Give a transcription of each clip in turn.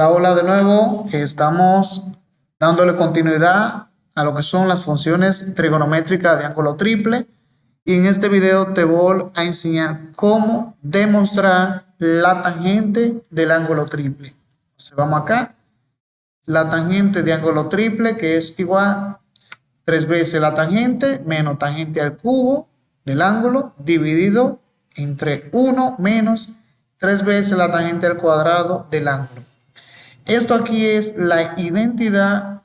Hola, hola de nuevo. Estamos dándole continuidad a lo que son las funciones trigonométricas de ángulo triple. Y en este video te voy a enseñar cómo demostrar la tangente del ángulo triple. Entonces vamos acá. La tangente de ángulo triple, que es igual 3 veces la tangente menos tangente al cubo del ángulo dividido entre 1 menos 3 veces la tangente al cuadrado del ángulo. Esto aquí es la identidad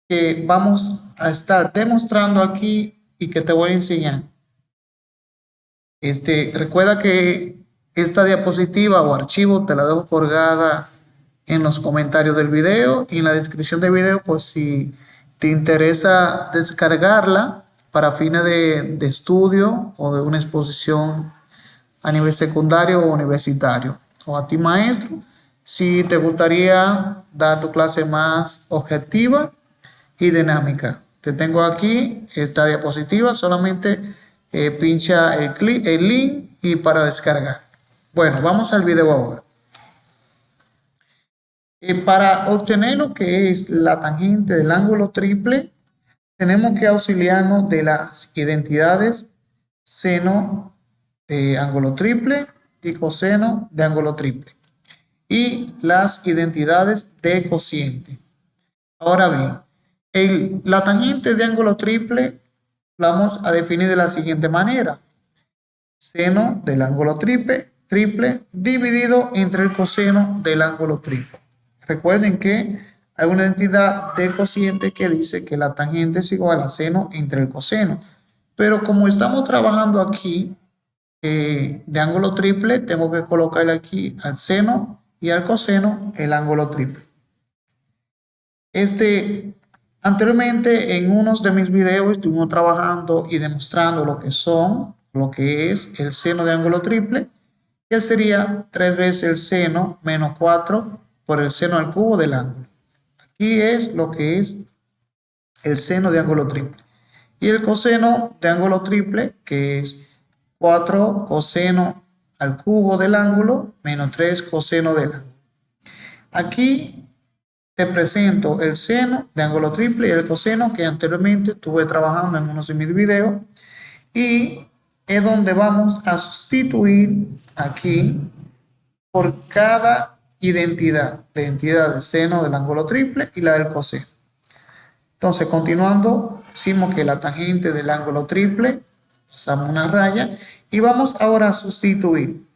que vamos a estar demostrando aquí y que te voy a enseñar. Recuerda que esta diapositiva o archivo te la dejo colgada en los comentarios del video y en la descripción del video, por si te interesa descargarla para fines de estudio o de una exposición a nivel secundario o universitario, o a ti maestro, si te gustaría dar tu clase más objetiva y dinámica. Te tengo aquí esta diapositiva, solamente pincha el link y para descargar. Bueno, vamos al video ahora. Para obtener lo que es la tangente del ángulo triple, tenemos que auxiliarnos de las identidades seno de ángulo triple y coseno de ángulo triple, y las identidades de cociente. Ahora bien, la tangente de ángulo triple la vamos a definir de la siguiente manera: seno del ángulo triple dividido entre el coseno del ángulo triple. Recuerden que hay una identidad de cociente que dice que la tangente es igual a seno entre el coseno, pero como estamos trabajando aquí de ángulo triple, tengo que colocarle aquí al seno y al coseno el ángulo triple. Anteriormente en unos de mis videos estuvimos trabajando y demostrando lo que es el seno de ángulo triple, que sería 3 veces el seno menos 4 por el seno al cubo del ángulo. Aquí es lo que es el seno de ángulo triple. Y el coseno de ángulo triple, que es 4 coseno al cubo del ángulo menos 3 coseno del ángulo. Aquí te presento el seno de ángulo triple y el coseno que anteriormente estuve trabajando en unos de mis videos, y es donde vamos a sustituir aquí por cada identidad, la identidad del seno del ángulo triple y la del coseno. Entonces, continuando, decimos que la tangente del ángulo triple, pasamos una raya y vamos ahora a sustituir.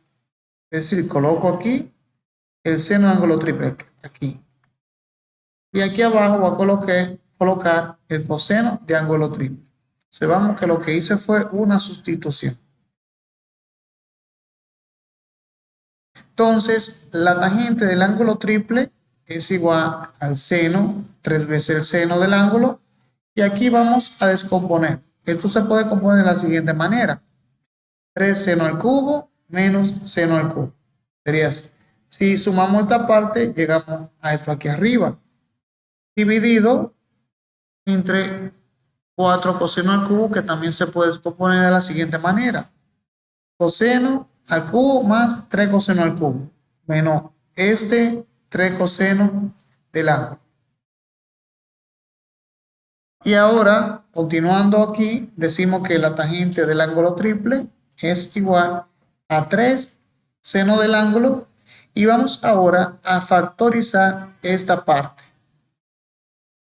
Es decir, coloco aquí el seno del ángulo triple, aquí. Y aquí abajo voy a colocar el coseno de ángulo triple. Observamos que lo que hice fue una sustitución. Entonces, la tangente del ángulo triple es igual al seno, 3 veces el seno del ángulo. Y aquí vamos a descomponer. Esto se puede componer de la siguiente manera: 3 seno al cubo menos seno al cubo. Sería así. Si sumamos esta parte, llegamos a esto aquí arriba, dividido entre 4 coseno al cubo, que también se puede descomponer de la siguiente manera: coseno al cubo más 3 coseno al cubo, menos 3 coseno del ángulo. Y ahora, continuando aquí, decimos que la tangente del ángulo triple es igual a 3 seno del ángulo, y vamos ahora a factorizar esta parte.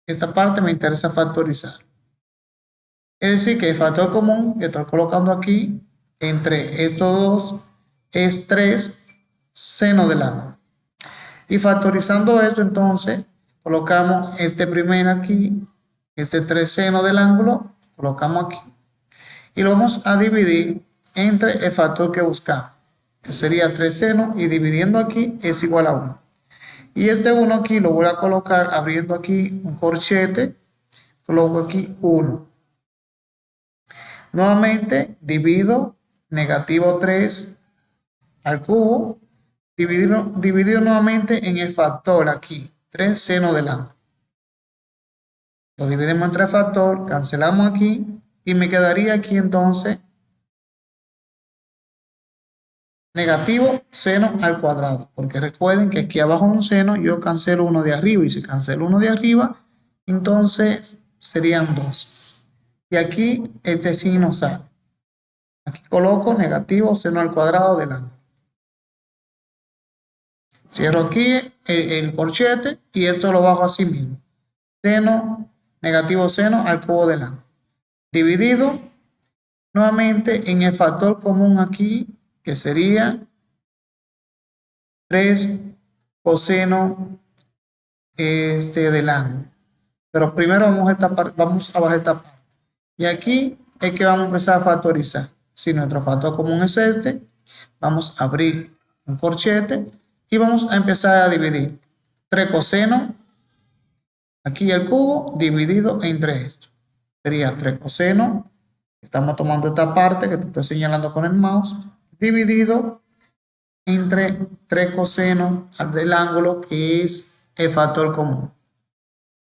Esta parte me interesa factorizar. Es decir, que el factor común que estoy colocando aquí entre estos dos es 3 seno del ángulo. Y factorizando esto, entonces, colocamos este primero aquí, este 3 seno del ángulo, colocamos aquí. Y lo vamos a dividir entre el factor que buscamos, que sería 3 seno, y dividiendo aquí es igual a 1. Y este 1 aquí lo voy a colocar abriendo aquí un corchete, coloco aquí 1. Nuevamente divido negativo 3 al cubo, dividido nuevamente en el factor aquí, 3 seno del ángulo. Lo dividimos entre el factor, cancelamos aquí y me quedaría aquí entonces negativo seno al cuadrado, porque recuerden que aquí abajo en un seno yo cancelo uno de arriba y si cancelo uno de arriba, entonces serían 2. Y aquí este signo sale. Aquí coloco negativo seno al cuadrado del ángulo. Cierro aquí el corchete y esto lo bajo así mismo. Seno, negativo seno al cubo del ángulo. Dividido nuevamente en el factor común aquí, que sería 3 coseno del ángulo. Pero primero vamos a bajar esta parte. Y aquí es que vamos a empezar a factorizar. Si nuestro factor común es este, vamos a abrir un corchete y vamos a empezar a dividir 3 coseno, aquí el cubo, dividido entre esto. Sería 3 coseno, estamos tomando esta parte que te estoy señalando con el mouse, dividido entre 3 coseno del ángulo, que es el factor común.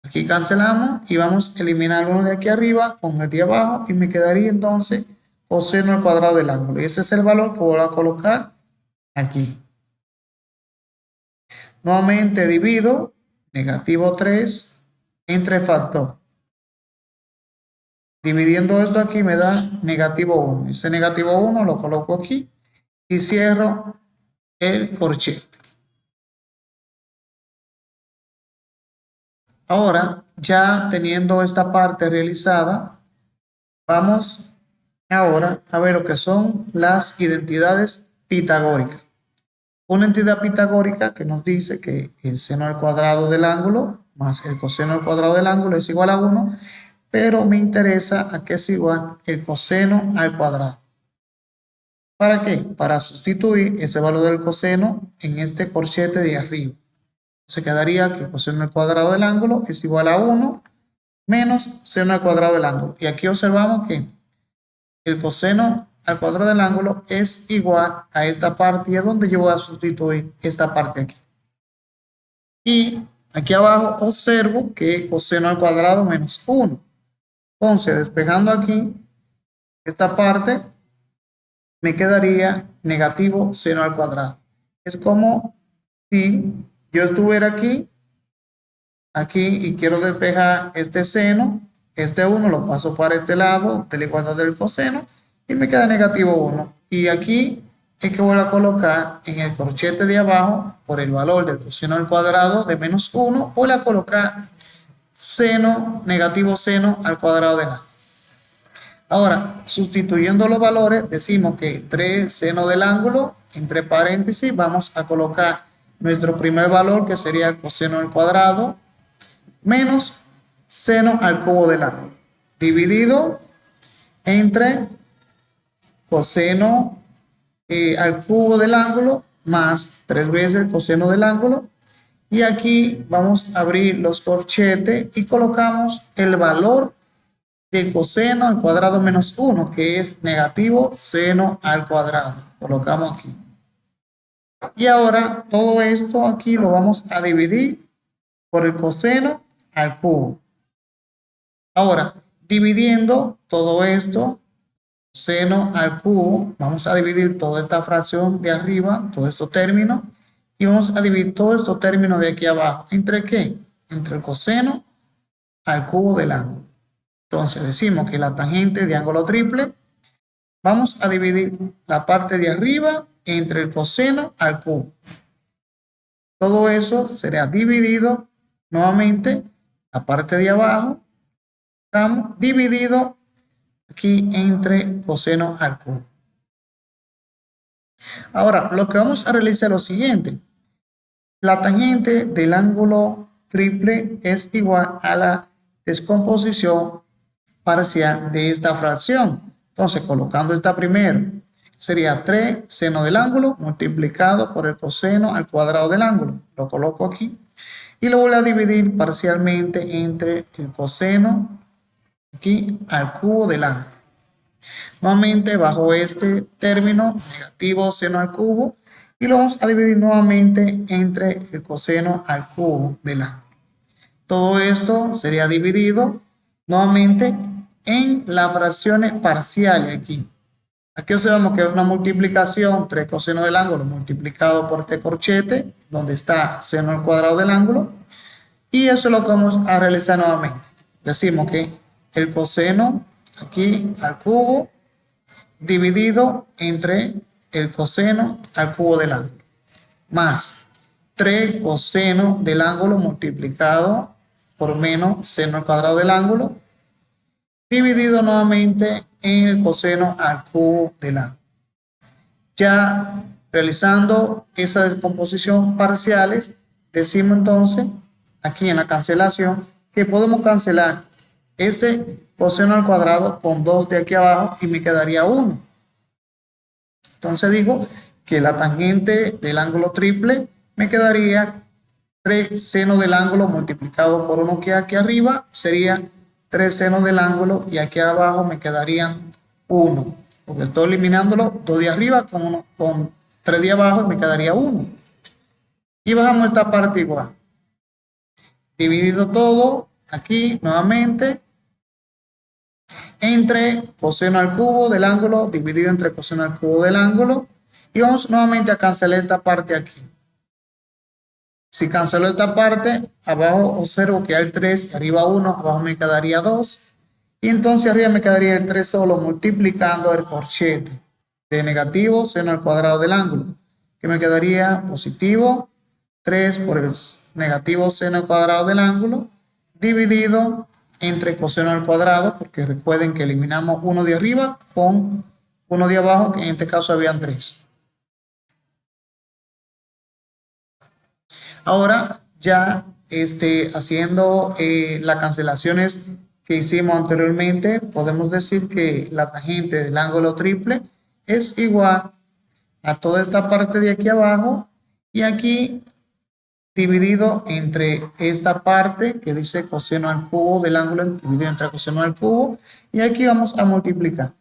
Aquí cancelamos y vamos a eliminar uno de aquí arriba con el de abajo y me quedaría entonces coseno al cuadrado del ángulo. Y ese es el valor que voy a colocar aquí. Nuevamente divido negativo 3 entre factor. Dividiendo esto aquí me da negativo 1. Ese negativo 1 lo coloco aquí y cierro el corchete. Ahora, ya teniendo esta parte realizada, vamos ahora a ver lo que son las identidades pitagóricas. Una entidad pitagórica que nos dice que el seno al cuadrado del ángulo más el coseno al cuadrado del ángulo es igual a 1, pero me interesa a qué es igual el coseno al cuadrado. ¿Para qué? Para sustituir ese valor del coseno en este corchete de arriba. Se quedaría que el coseno al cuadrado del ángulo es igual a 1 menos seno al cuadrado del ángulo. Y aquí observamos que el coseno al cuadrado del ángulo es igual a esta parte y es donde yo voy a sustituir esta parte aquí. Y aquí abajo observo que coseno al cuadrado menos 1. Entonces, despejando aquí esta parte, me quedaría negativo seno al cuadrado. Es como si yo estuviera aquí y quiero despejar este seno, este 1 lo paso para este lado de la igualdad del coseno y me queda negativo 1. Y aquí es que voy a colocar en el corchete de abajo, por el valor del coseno al cuadrado de menos 1, voy a colocar seno, negativo seno al cuadrado del ángulo. Ahora, sustituyendo los valores, decimos que 3 seno del ángulo, entre paréntesis, vamos a colocar nuestro primer valor, que sería el coseno al cuadrado, menos seno al cubo del ángulo, dividido entre coseno al cubo del ángulo, más 3 veces el coseno del ángulo. Y aquí vamos a abrir los corchetes y colocamos el valor de coseno al cuadrado menos 1, que es negativo seno al cuadrado. Colocamos aquí. Y ahora todo esto aquí lo vamos a dividir por el coseno al cubo. Ahora, dividiendo todo esto, seno al cubo, vamos a dividir toda esta fracción de arriba, todos estos términos, y vamos a dividir todos estos términos de aquí abajo. ¿Entre qué? Entre el coseno al cubo del ángulo. Entonces decimos que la tangente de ángulo triple, vamos a dividir la parte de arriba entre el coseno al cubo. Todo eso será dividido nuevamente la parte de abajo, dividido aquí entre coseno al cubo. Ahora, lo que vamos a realizar es lo siguiente. La tangente del ángulo triple es igual a la descomposición parcial de esta fracción. Entonces, colocando esta primero, sería 3 seno del ángulo multiplicado por el coseno al cuadrado del ángulo. Lo coloco aquí y lo voy a dividir parcialmente entre el coseno aquí al cubo del ángulo. Nuevamente bajo este término, negativo seno al cubo, y lo vamos a dividir nuevamente entre el coseno al cubo del ángulo. Todo esto sería dividido nuevamente en las fracciones parciales aquí. Aquí observamos que es una multiplicación, 3 coseno del ángulo multiplicado por este corchete, donde está seno al cuadrado del ángulo. Y eso es lo que vamos a realizar nuevamente. Decimos que el coseno aquí al cubo dividido entre el coseno al cubo del ángulo, más 3 coseno del ángulo multiplicado por menos seno al cuadrado del ángulo, dividido nuevamente en el coseno al cubo del ángulo. Ya realizando esa descomposición parciales, decimos entonces aquí en la cancelación que podemos cancelar este coseno al cuadrado con 2 de aquí abajo y me quedaría 1. Entonces digo que la tangente del ángulo triple me quedaría 3 seno del ángulo multiplicado por 1 que aquí arriba sería 3 senos del ángulo y aquí abajo me quedarían 1. Porque estoy eliminándolo 2 de arriba con 3 de abajo y me quedaría 1. Y bajamos esta parte igual. Dividido todo aquí nuevamente entre coseno al cubo del ángulo dividido entre coseno al cubo del ángulo. Y vamos nuevamente a cancelar esta parte aquí. Si cancelo esta parte, abajo observo que hay 3, arriba 1, abajo me quedaría 2. Y entonces arriba me quedaría el 3 solo multiplicando el corchete de negativo seno al cuadrado del ángulo, que me quedaría positivo 3 por el negativo seno al cuadrado del ángulo, dividido entre coseno al cuadrado, porque recuerden que eliminamos 1 de arriba con 1 de abajo, que en este caso habían 3. Ahora ya haciendo las cancelaciones que hicimos anteriormente, podemos decir que la tangente del ángulo triple es igual a toda esta parte de aquí abajo y aquí dividido entre esta parte que dice coseno al cubo del ángulo dividido entre coseno al cubo, y aquí vamos a multiplicar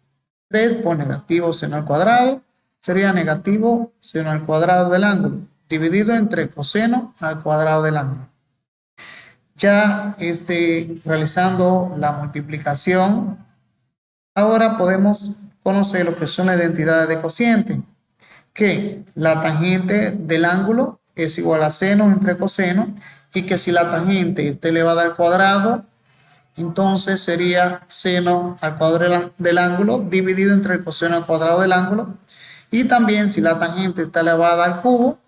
3 por negativo seno al cuadrado, sería negativo seno al cuadrado del ángulo dividido entre coseno al cuadrado del ángulo. Ya realizando la multiplicación, ahora podemos conocer lo que son las identidades de cociente, que la tangente del ángulo es igual a seno entre coseno, y que si la tangente está elevada al cuadrado, entonces sería seno al cuadrado del ángulo dividido entre el coseno al cuadrado del ángulo. Y también si la tangente está elevada al cubo,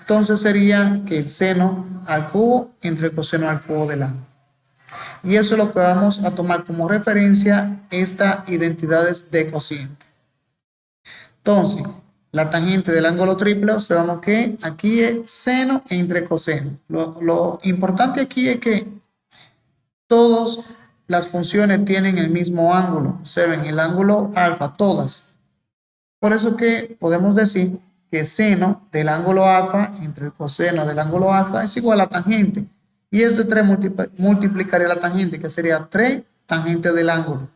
entonces sería que el seno al cubo entre el coseno al cubo del ángulo. Y eso es lo que vamos a tomar como referencia estas identidades de cociente. Entonces, la tangente del ángulo triple, observamos que aquí es seno entre coseno. Lo importante aquí es que todas las funciones tienen el mismo ángulo. Observen el ángulo alfa, todas. Por eso que podemos decir que seno del ángulo alfa entre el coseno del ángulo alfa es igual a tangente. Y esto 3 multiplicaría la tangente, que sería 3 tangente del ángulo.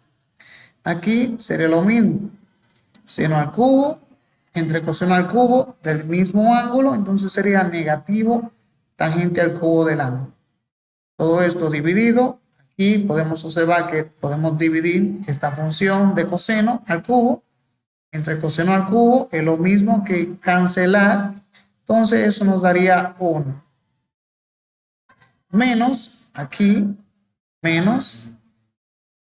Aquí sería lo mismo. Seno al cubo entre coseno al cubo del mismo ángulo, entonces sería negativo tangente al cubo del ángulo. Todo esto dividido. Aquí podemos observar que podemos dividir esta función de coseno al cubo entre coseno al cubo, es lo mismo que cancelar, entonces eso nos daría 1. Menos, aquí, menos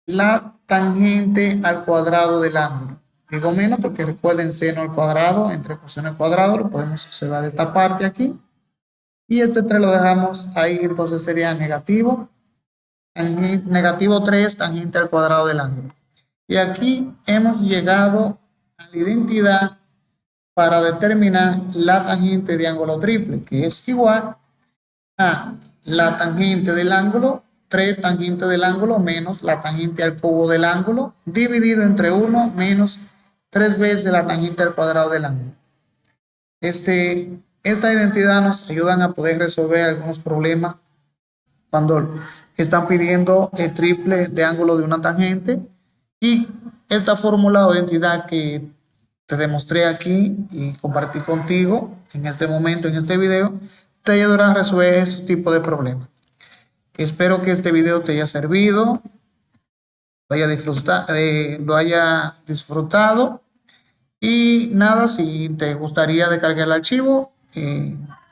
la tangente al cuadrado del ángulo. Digo menos porque recuerden seno al cuadrado entre coseno al cuadrado, lo podemos observar de esta parte aquí. Y este 3 lo dejamos ahí, entonces sería negativo. Negativo 3 tangente al cuadrado del ángulo. Y aquí hemos llegado a la identidad para determinar la tangente de ángulo triple, que es igual a la tangente del ángulo, 3 tangente del ángulo menos la tangente al cubo del ángulo, dividido entre 1 menos 3 veces la tangente al cuadrado del ángulo. Esta identidad nos ayudan a poder resolver algunos problemas cuando están pidiendo el triple de ángulo de una tangente, y esta fórmula o identidad que te demostré aquí y compartí contigo en este momento, en este video, te ayudará a resolver ese tipo de problemas. Espero que este video te haya servido, lo haya disfrutado Y nada, si te gustaría descargar el archivo,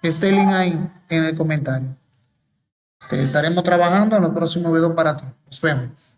este link ahí en el comentario. Estaremos trabajando en los próximos videos para ti. Nos vemos.